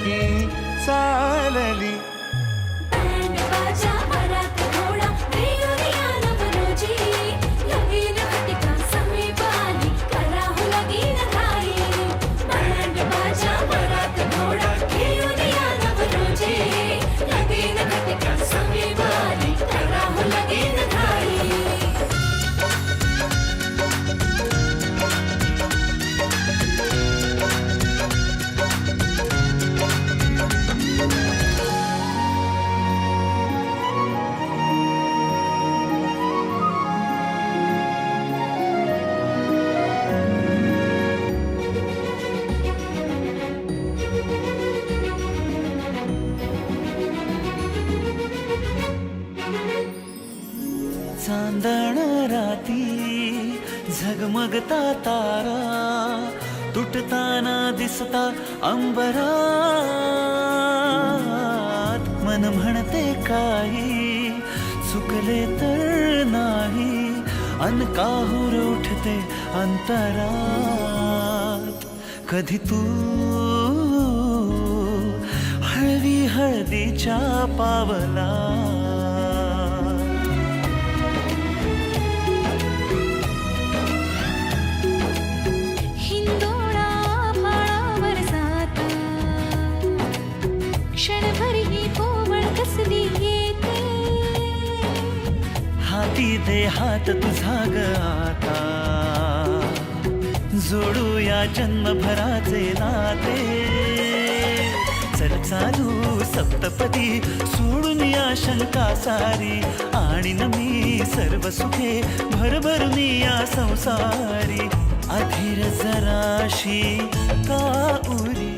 पालखी चालली. चांदण राती झगमगता तारा तुटताना दिसता अंबरात. मन म्हणते काही चुकले तर नाही अन काहूर उठते अंतरात. कधी तू हळवी हळदीच्या पावला हाती दे हात तुझा ग आता जोडूया जन्मभराचे नाते. चल चालू सप्तपदी सोडून या शंका सारी आणि न मी सर्व सुखे भरभरून या संसारी. अधीर जराशी का उरी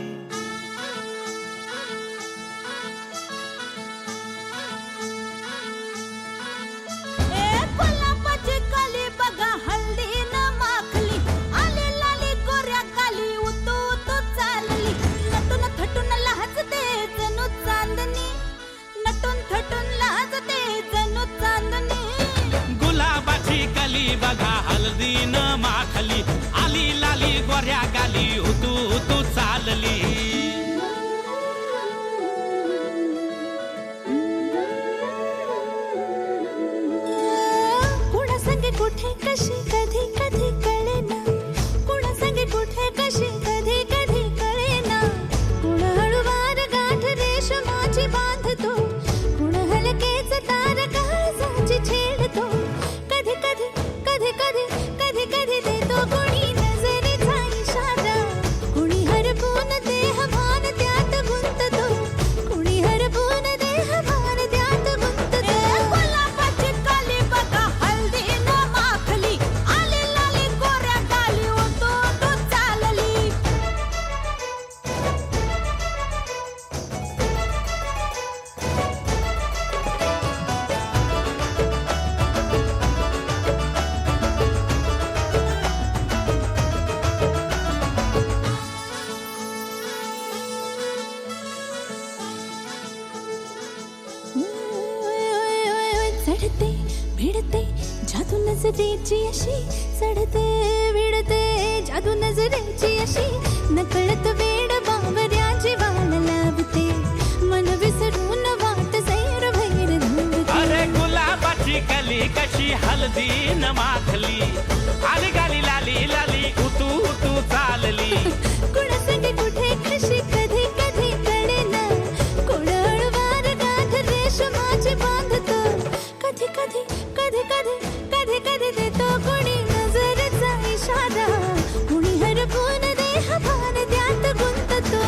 बघा हल्दी न माखली आली लाली गोऱ्या गाली उतू उतू चालली. कुणा संगे कुठे कशी कधी कधी कळेना. कुणा संगे कुठे कशी कधी कधी कळेना. कुण हळूवार गाठ रेशमाची बांधतो. कुण हलकेच तार काळजाची छेडतो. कधी कधी कधी कधी कधी कधी देतो कोणी नजरेचा इशारा. कुणी हरपून देह भान त्यात गुंततो. कुणी हरपून देह भान त्यात गुंततो. गुलाबाची काली बघा हल्दी न माखली आली लाली गोऱ्या गाली उतू उतू चालली. चढते भिडते जादू नजरेची अशी. चढते भिडते जादू नजरेची अशी. नकळत वेड बावऱ्याची वाल लाभते. मन विसरून वाट सैर भैर धावते. अरे गुलाबाची कली कशी हल्दी न माखली आली गाली लाली लाली उतू उतू चालली. कुणा संगे कुठे कशी कधी कधी कळेना. कुण हळूवार गाठ रेशमाची बांधतो. कधी कधी कधी कधी कधी कधी देतो कोणी नजरेचा इशारा. कुणी हरपून देह भान त्यात गुंततो.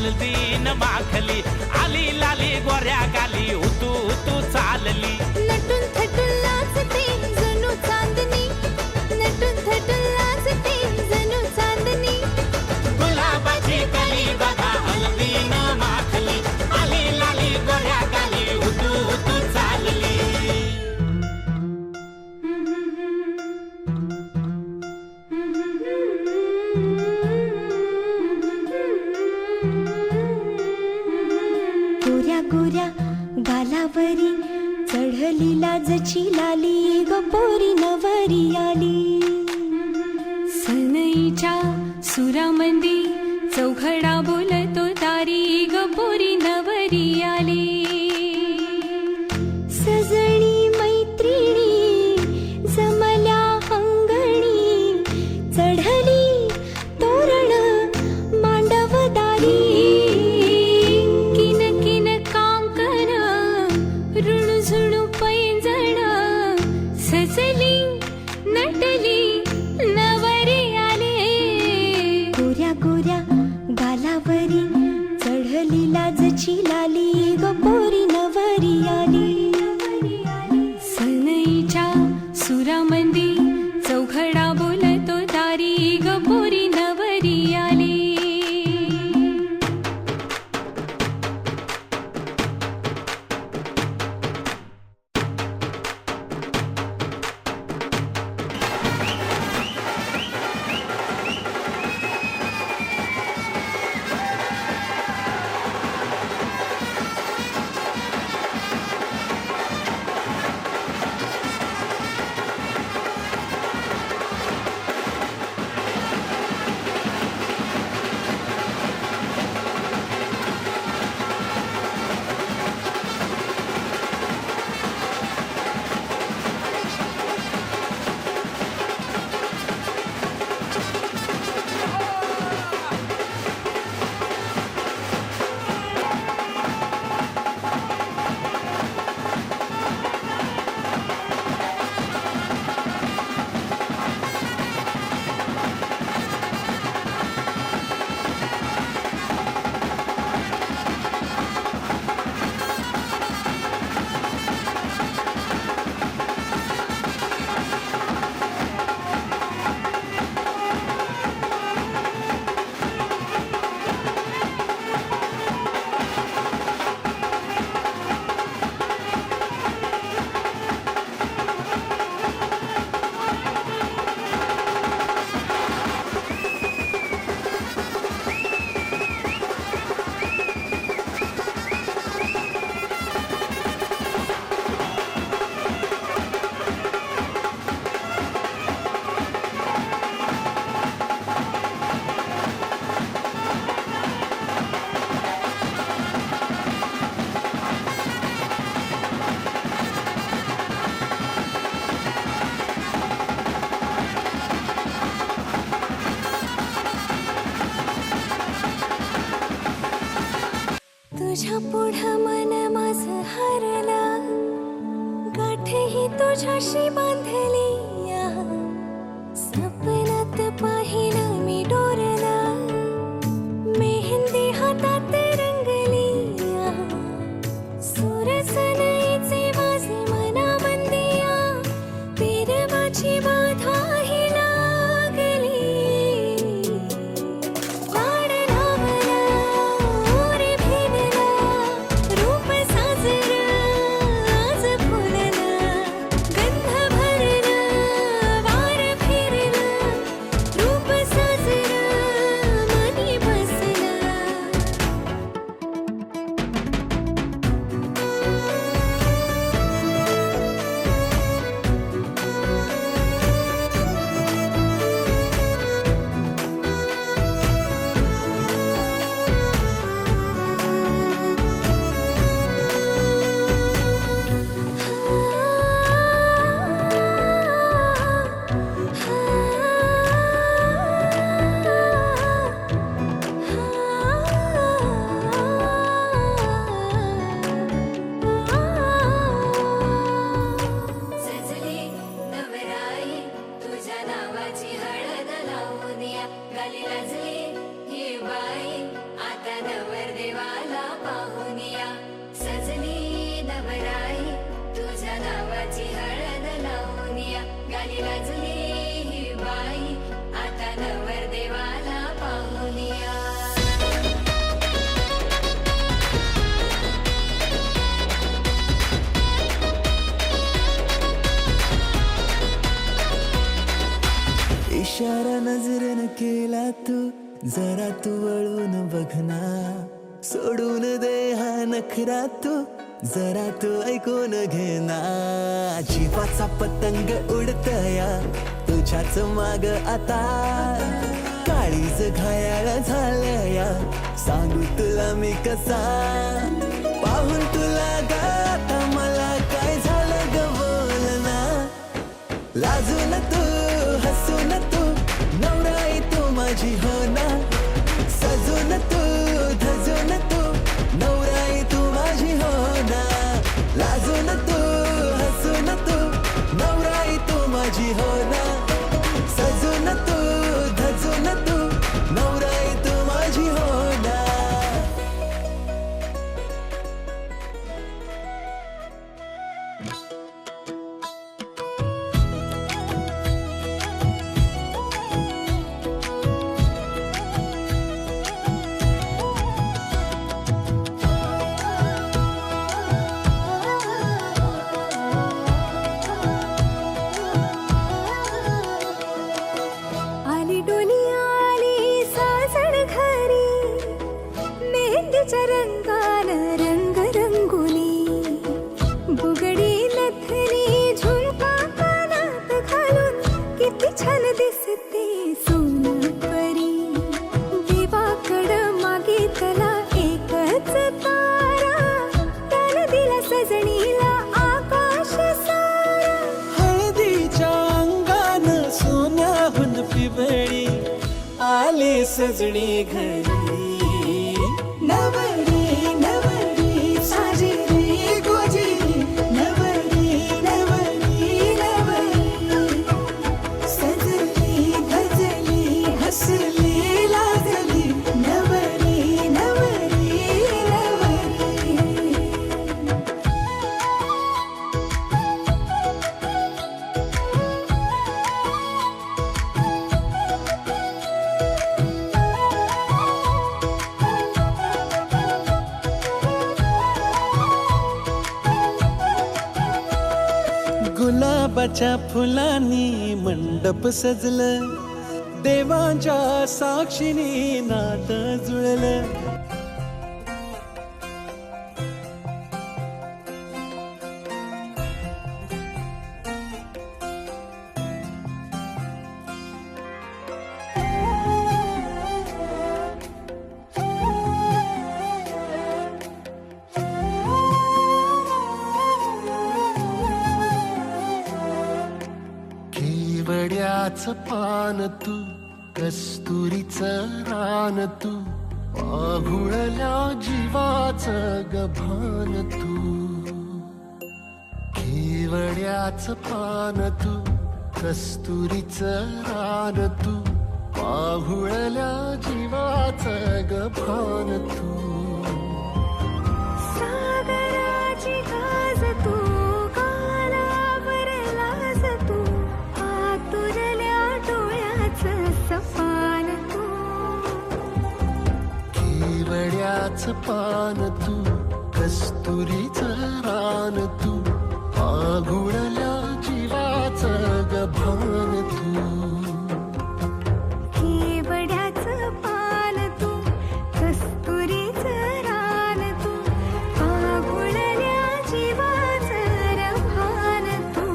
हलदीन माखली आली लाली गोऱ्या गाली उतू उतू चालली नटून थटून लाजते जणू चांदणी नटून थटून लाजते जणू चांदणी गुलाबाची कली बघा हलदीन माखली आली लाली गोऱ्या गाली उतू उतू चालली गोऱ्या गोऱ्या गालावरी चढली लाजची लाली ग पोरी नवरी आली सनईच्या सुरामंदी चौघडा बोलतो तारी ग पोरी नवरी आली सजणी मैत्रिणी जमल्या अंगणी चढली तोरण मांडवदारी किन किन कांकन ऋणझुणू पैंजण सजली नटली नवरी आली गोऱ्या गोऱ्या गालावरी चढली लाजची लाली ग पोरी नवरी आली सनईच्या सुरामंदी चौघडा बोलतो तारी ग पोरी नवरी आली तुझ्या पुढं मन माझं हरलं गाठही तुझ्याशी बांधली या. सपनात पाहिलं मी डोरला मेहंदी हातात रंगली या. सुरसनईचे वाजे मनामंदिया पेरवाची बाधा ही लागली. वाड लावला ओरे भिनला इशारा नजरेनं केला तू जरा तू वळून बघना सोडून दे हा नखरा तू जरा तू ऐकून घेना जीवाचा पतंग उडतया तुझ्याच माग आता काळीज घायाळ झालया सांगू तुला मी कसा पाहून तुला गाता मला काय झालं ग बोलना लाजून तू हसून तू नवराई तू माझी हो ना सजून तू धजून तू नवराई तू माझी हो ना लाजून तू हसून तू नवराई तू माझी हो ना सजून तू धजून तू नवराई तू माझी हो ना आली डोली आली सासण घरी मेहंदीच्या रंगान रंग रंगोली बुगडी नथनी झुमका कानात घालून किती छान दिसते सोनपरी देवाकडं मागितला एकच तारा त्यानं दिला सजणीला आकाश सारा हळदीच्या अंगान सोन्याहून पिबळी आली सजणी घरी नवरी नवरी साजिरी गोजिरी नवरी नवरी नवरी सजली धजली हसली लाजली नवरी नवरी नवरी गुलाबाच्या फुलांनी मंडप सजलं देवांच्या साक्षीने नातं जुळलं केवड्याचं पान तू कस्तुरीचं रान तू पाघुळल्या जीवाचं गभान तू केवड्याचं पान तू कस्तुरीचं रान तू पाघुळल्या जीवाचं गभान तू सागराची गाज तू गालावर लाज तू आतुरल्या डोळ्याचं सपान तू केवड्याचं पान तू कस्तुरीचं रान तू पाघुळल्या जीवाचं गभान तू केवड्याचं पान तू कस्तुरीचं रान तू पागुळल्या जीवाचं रभान तू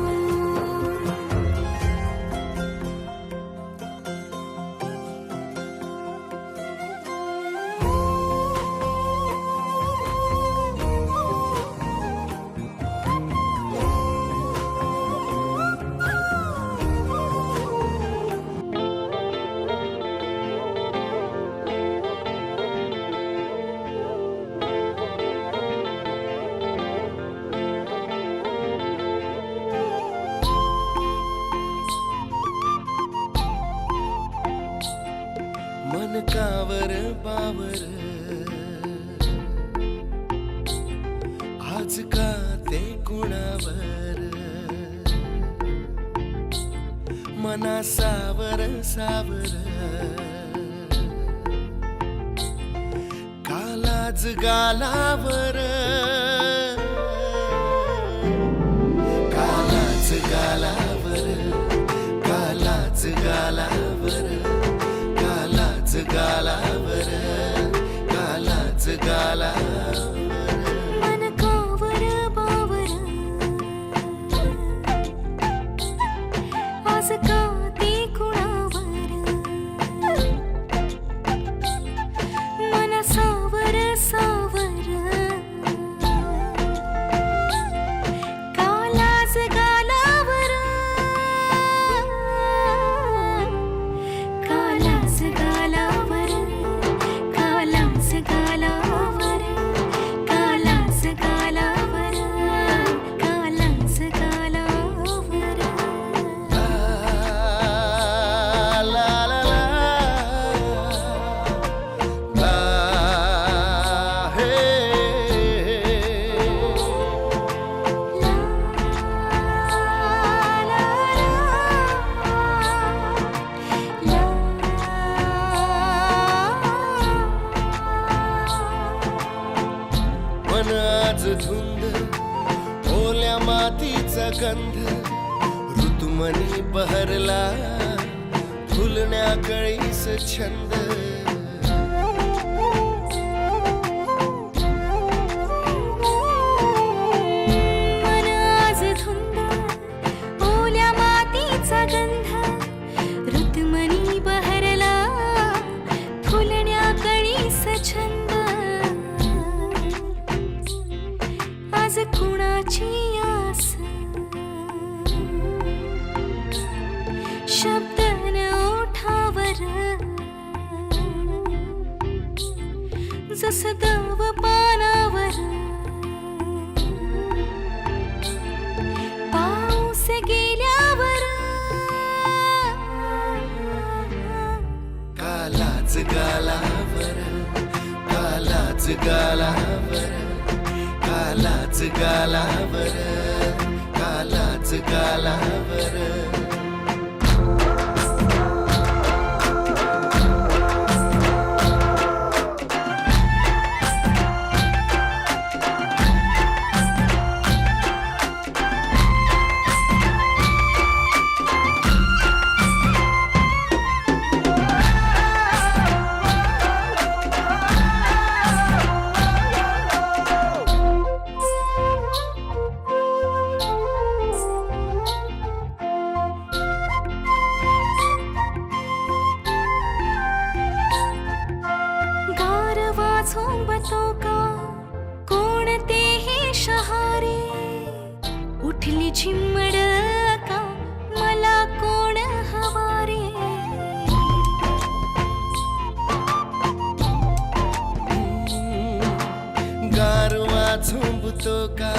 मन कावर बावर आज का ते कुणावर मना सावर सावर कालाज गालावर कालाच गालावर कालाच गालावर गालाच गालावर गालाच गालावर मन कावर बावर आज का ते कुणावर मन सावर सावर कालाच गालावर कालाच गालावर कालाच गालावर कालाच गालावर कालाच गालावर ला ला ला ला हे मन आज धुंद ओल्या मातीचा गंध ऋतुमनी बहरला फुलण्या कळीस छंद मन आज धुंद ओल्या मातीचा गंध ऋतुमनी बहरला फुलण्या कळीस छंद आज कुणाची आस शब्द न ओठावर जस दव पानावर पाऊस गेल्यावर कालाच गालावर कालाच गालावर कालाच गालावर कालाच गालावर गारवा झोंबतो का कोणते हे शहारे उठली चिम्मड का मला कोण हवारे गारवा झोंबतो का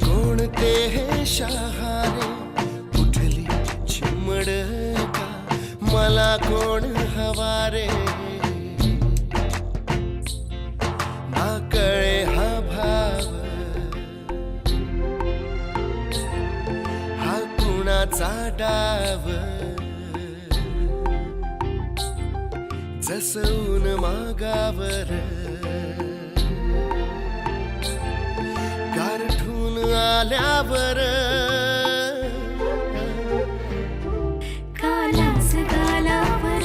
कोणते हे शहारे उठली चिमड का मला कोण हवारे ना कळे हा भाव हा कुणाचा डाव जस ऊन मागावर गारठून आल्यावर कालाच गालावर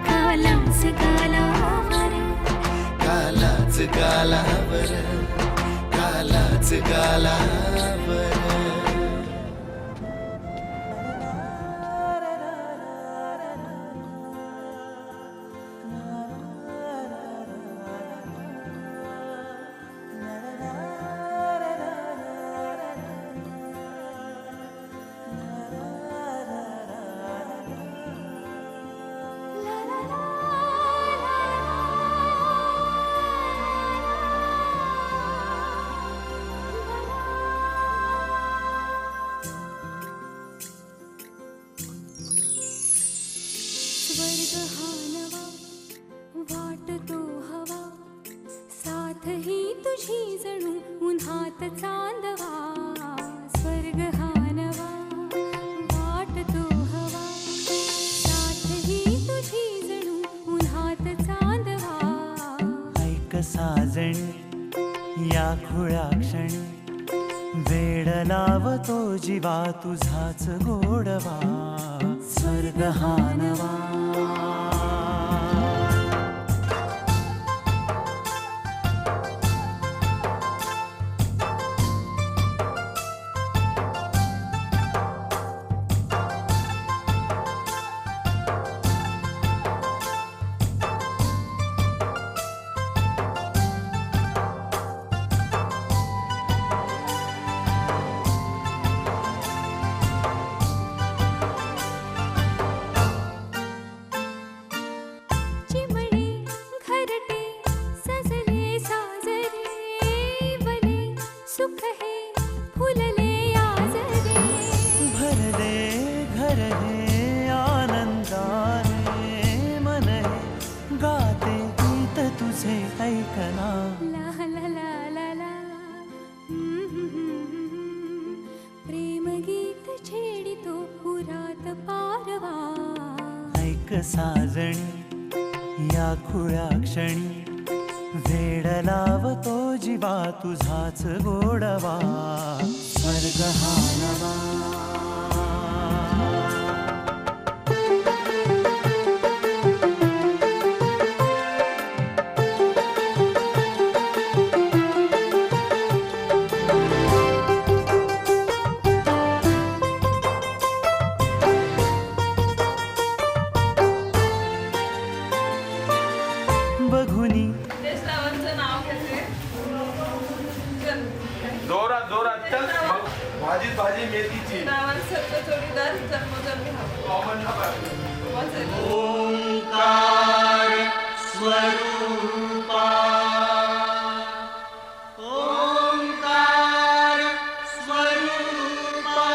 कालाच गालावर कालाच गालावर कालाच गालावर स्वर्ग हा नवा वाटतो हवा साथ ही तुझी जणू उन्हात चांदवा स्वर्ग हा नवा वाटतो हवा साथ ही तुझी जणू उन्हात चांदवा ऐक साजणी या खुळ्या क्षणी वेड लावतो जीवा तुझाच गोडवा स्वर्ग हा नवा. चिमणे घरटे सजले साजरे वने सुख हे फुलले आजरे. भरले घर हे आनंदाने मन हे गाते गीत तुझे ऐकना. ला ला ला ला ला प्रेम गीत छेडितो पुरात पारवा. ऐक साजणी या खुळ्या क्षणी वेड लावतो जीवा तुझाच गोडवा. स्वर्ग हा नवा. बघुनी जोरात जोरात चल मग भाजीत भाजी मेथीची ओंकार स्वरूपा. ओंकार स्वरूपा.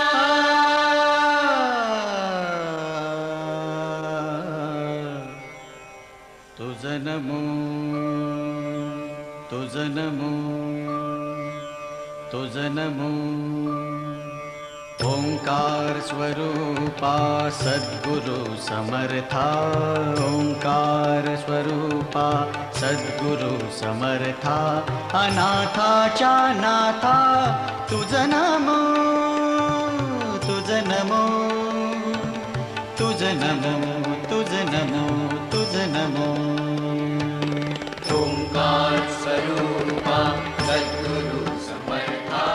तुझ नमो तुझ नमो तुझ नमो. ओंकार स्वरूपा सद्गुरु समर्था. ओंकार स्वरूपा सद्गुरु समर्था. अनाथाच्या नाथा तुझ नमो तुझ नमो तुझ नमो तुझ नमो तुझ नमो. ओंकार स्वरूपा सद्गुरु समर्था.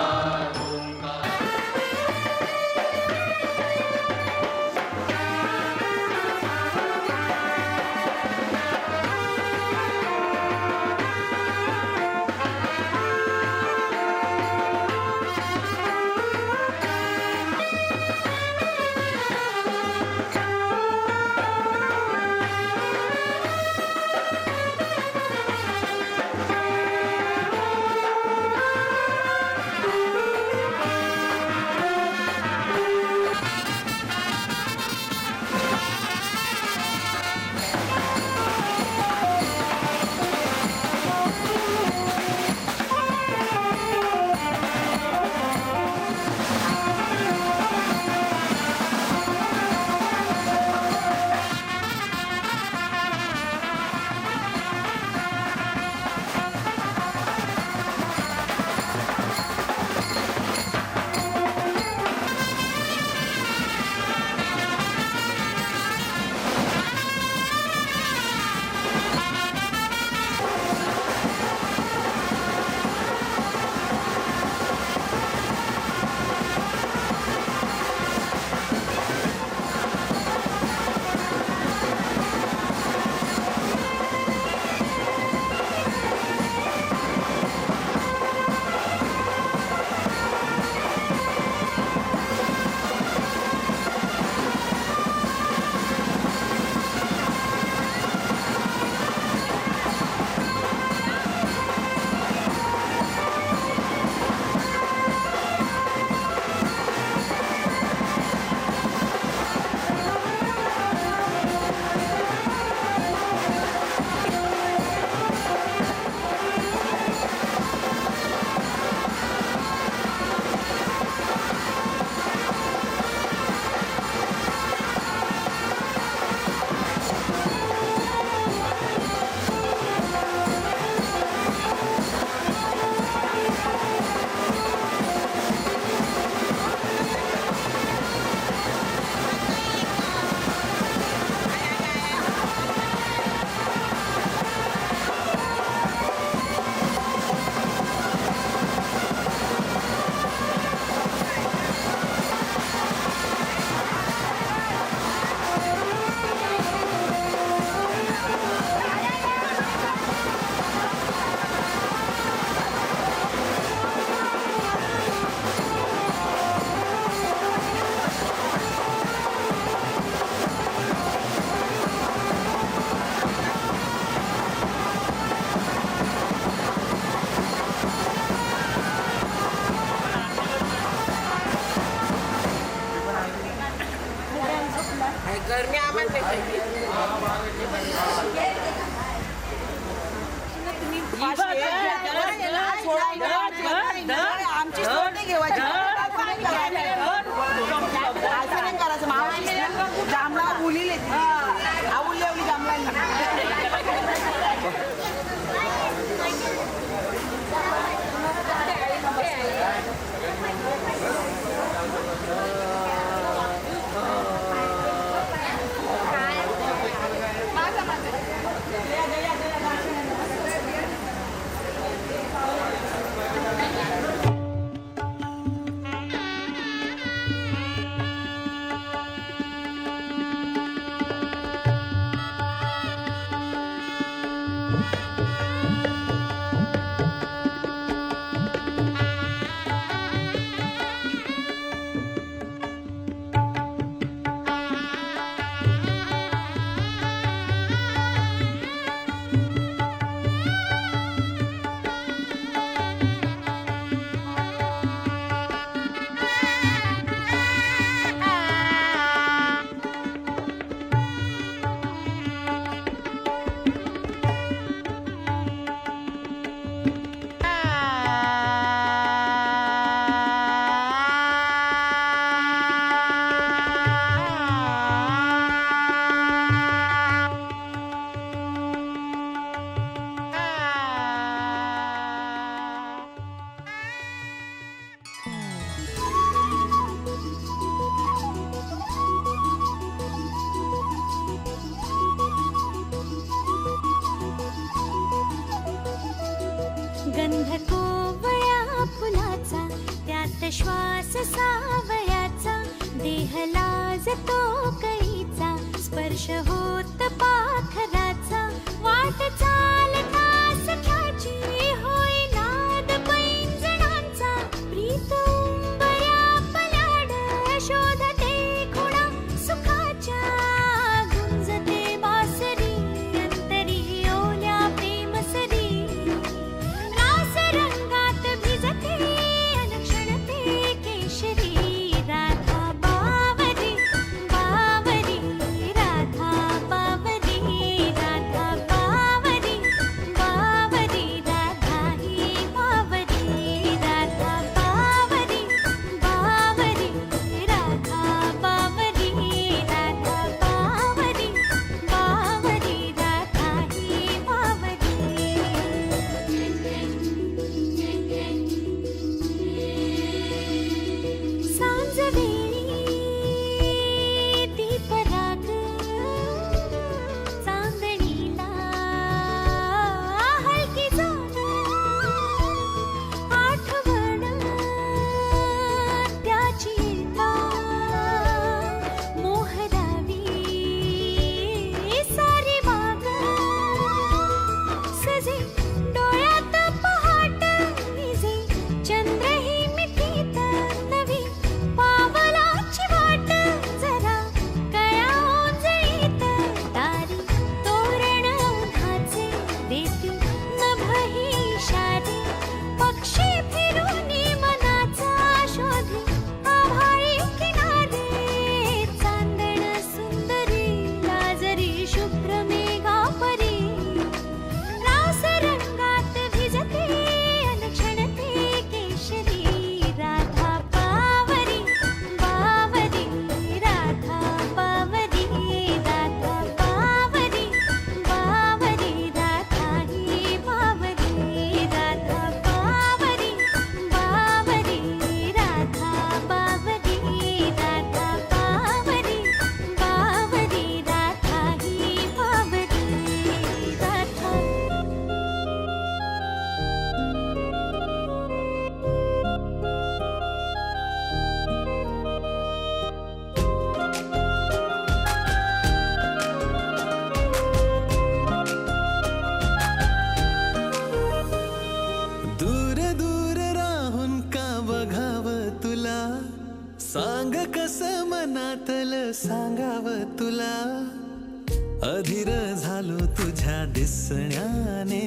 बधीर झालो तुझ्या दिसण्याने,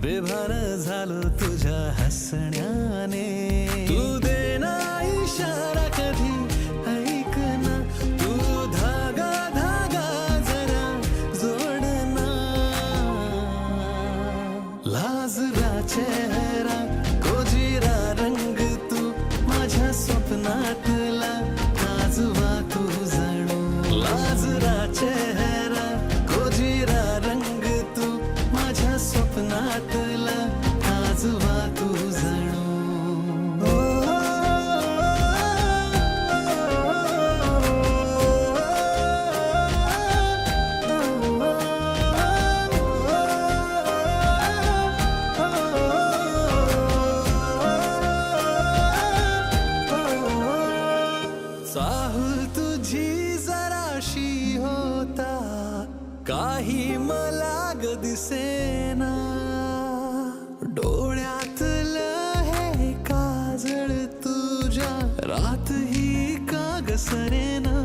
बेभान झालो तुझ्या हसण्याने. तू देना इशारा कधी ऐक ना, तू धागा धागा जरा जोडना. लाजरा चेहरा कोजिरा रंग तू माझ्या स्वप्नातला आजवा तू जणू. लाजरा चेहरा कोजिरा रंग तू माझ्या स्वप्नातला आजवा तू जणू. चाहूल तुझी जराशी होता, काही मला ग दिसेना. डोळ्यातलं हे काजळ तुझ्या रात ही का ग सरेना.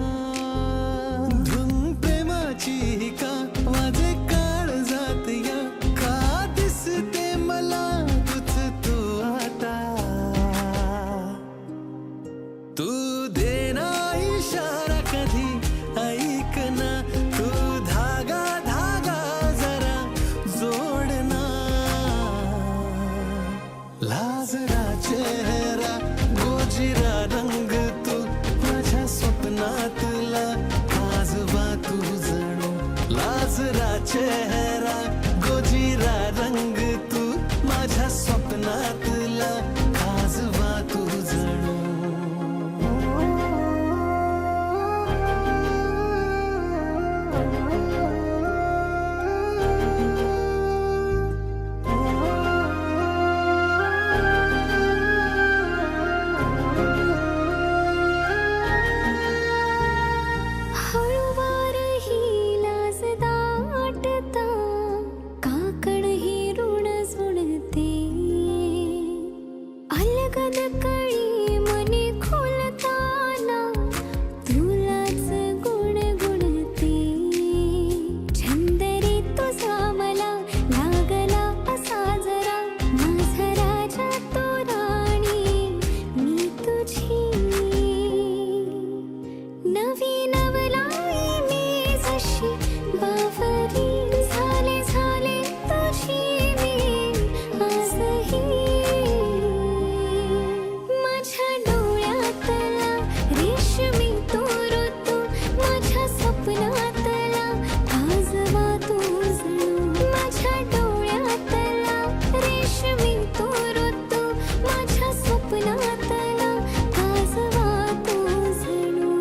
धुन प्रेमाची का माझे काळ जात या, का दिसते मला तुझ तू आता. तू देना इशारा कधी ऐक ना, तू धागा धागा जरा जोडना. लाजरा चेहरा गोजिरा रंग तू माझ्या स्वप्नातला आजवा तू जणू. लाजरा चेहरा गोजिरा रंग तू माझ्या स्वप्नातला आजवा तू जणू. हळूवार ही लाज दाटता, काकण ही ऋण जुळते. अलगद कळी मनी खोलताना तुलाच गुणगुणते. छंद रे तुझा मला लागला असा जरा, माझा राजा तो राणी मी तुझी. नवी नवलाई मी जशी बावरी, झाले झाले तुझी मी आजही. माझ्या डोळ्यातला रेशमी तो ऋतू माझ्या स्वप्नातला आजवा तू जणू. माझ्या डोळ्यातला रेशमी तो ऋतू माझ्या स्वप्नातला आजवा तू जणू.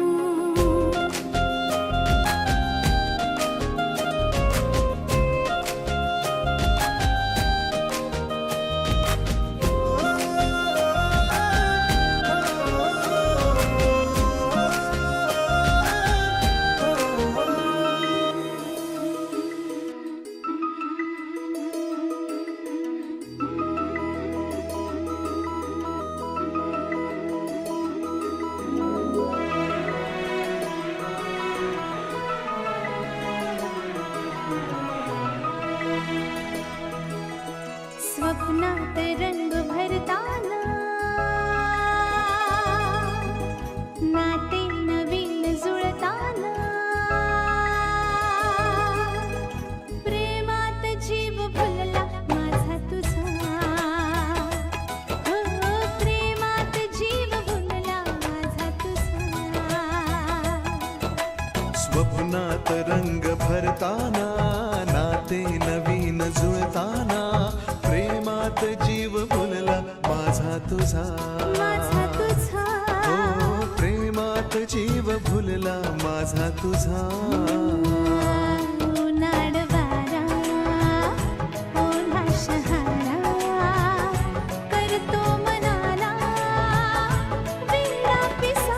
स्वप्नात रंग भरताना, नाते नवीन जुळताना. प्रेमात जीव भुलला माझा तुझा. हो, प्रेमात जीव भुलला माझा तुझा. स्वप्नात रंग भरताना, नाते नवीन जुळताना. प्रेमात जीव फुलला माझा तुझा. माझा तुझा. हो, प्रेमात जीव फुलला माझा तुझा. उन्हाळ वारा, ओढा शहारा, करतो मनाला वेडा पिसा.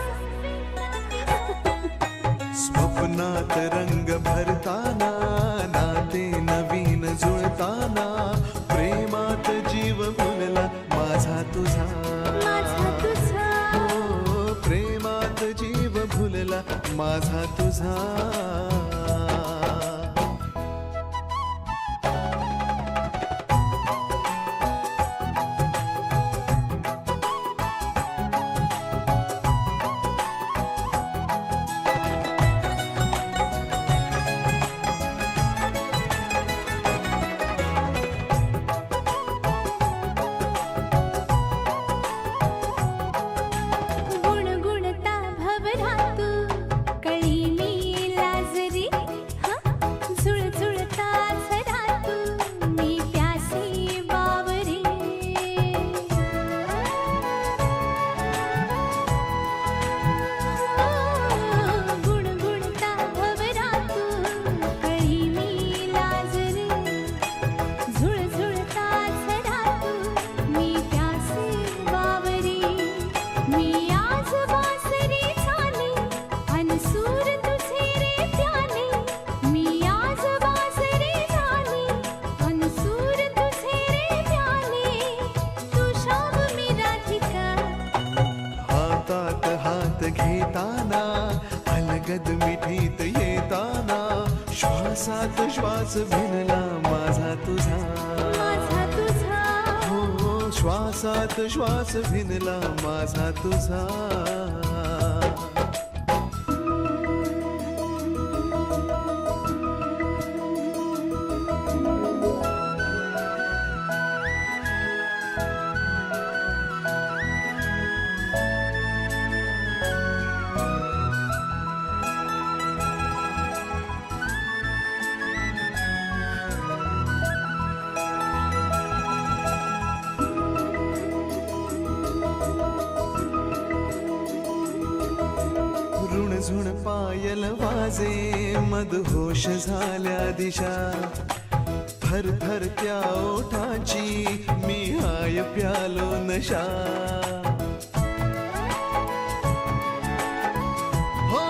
स्वप्नात रंग भरताना, नाते नवीन जुळताना. प्रेमात जीव फुलला माझा तुझा. माझा तुझा. हो, प्रेमात जीव फुलला माझा तुझा. श्वासात श्वास भिनला माझा तुझा, माझा तुझा हो श्वासात श्वास भिनला माझा तुझा. ऋणझुण पायल वाजे मदहोश झाल्या दिशा, थर थर त्या ओठाची मी हाय प्यालो नशा. हो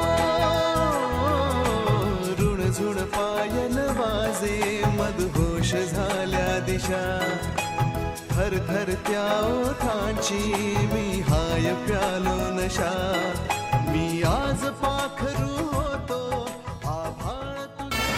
ऋणझुण पायल वाजे मदहोश झाल्या दिशा, थर थर त्या ओठाची मी हाय प्यालो नशा. मी आज पाखरू होतो आभाळ तुझ्या.